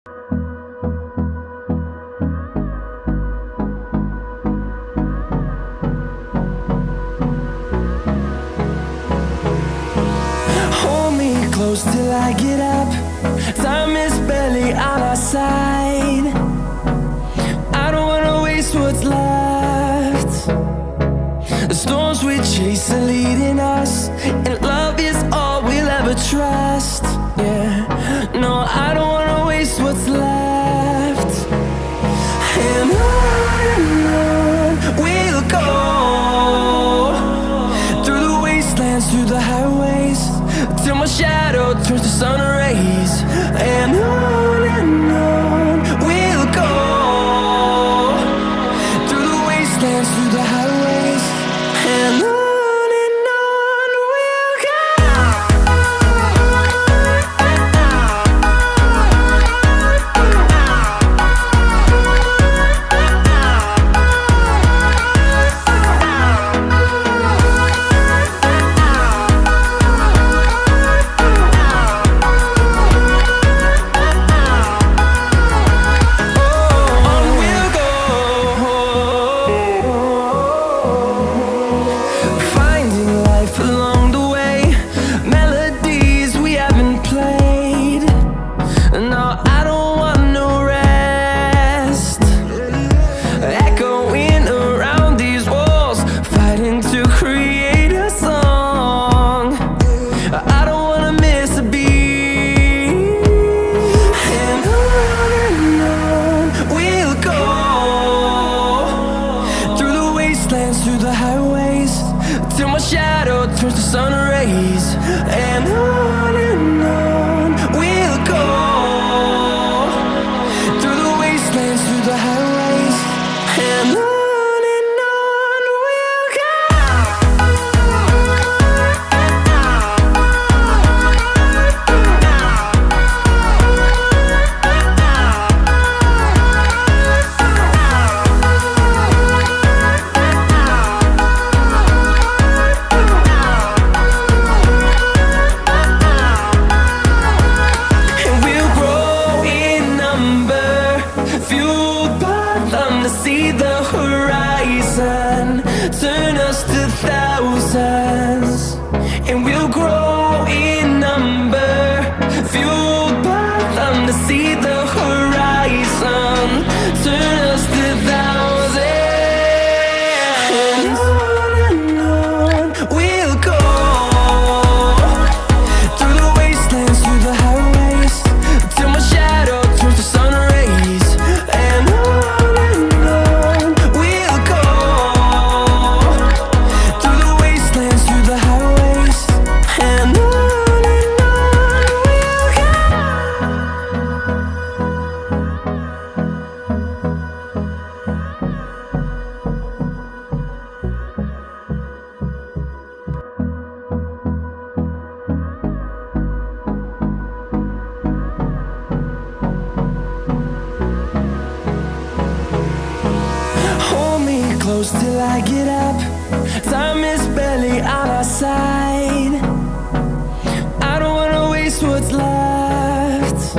Hold me close till I get up. Time is barely on our side. I don't wanna waste what's left. The storms we chase are leading us, and love is all we'll ever trust. Yeah, no, I don't wanna waste what's left. And on we'll go, through the wastelands, through the highways, till my shadow turns to sun rays. And on we'll go, through the wastelands, through the highways, and on we'll go. Through the highways, till my shadow turns to sun rays. And on we'll go, through the wastelands, through the highways, and on we'll go. See the horizon turn us to thousands, and we'll grow in number, fueled by them. To see the horizon turn us to thousands, and on we'll go, through the wastelands, through the highways, till my shadow turns to sun rays. And close till I get up. Time is barely on our side. I don't wanna waste what's left.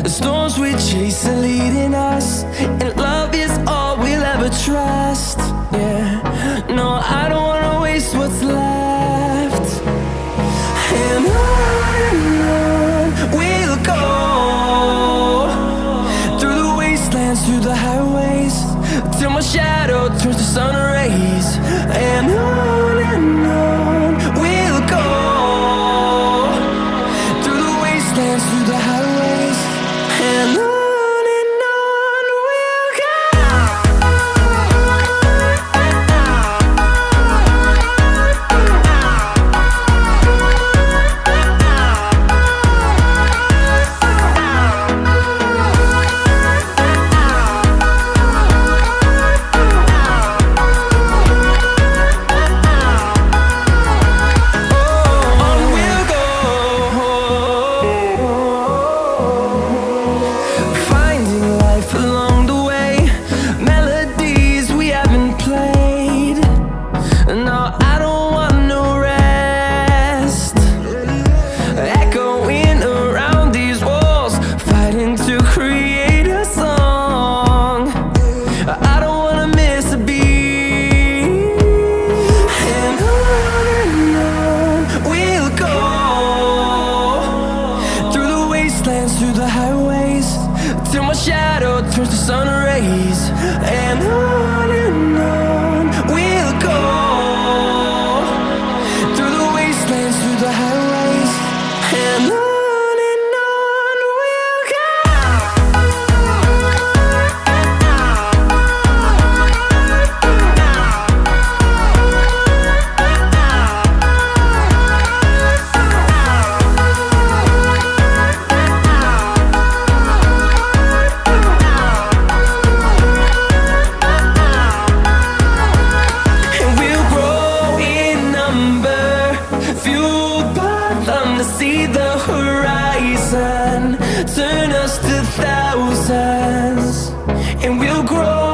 The storms we chase are leading us, and love is all we'll ever trust. Yeah, no, I don't wanna waste what's left. And on we'll go, through the wastelands, through the highways, till my shadow turns to sun rays. And on we'll go, through the wastelands, through the highways, and on we'll go. the highways, till my shadow turns to sun rays. And on we'll go, through the wastelands, through the highways. And on we'll go. See the horizon, turn us to thousands, and we'll grow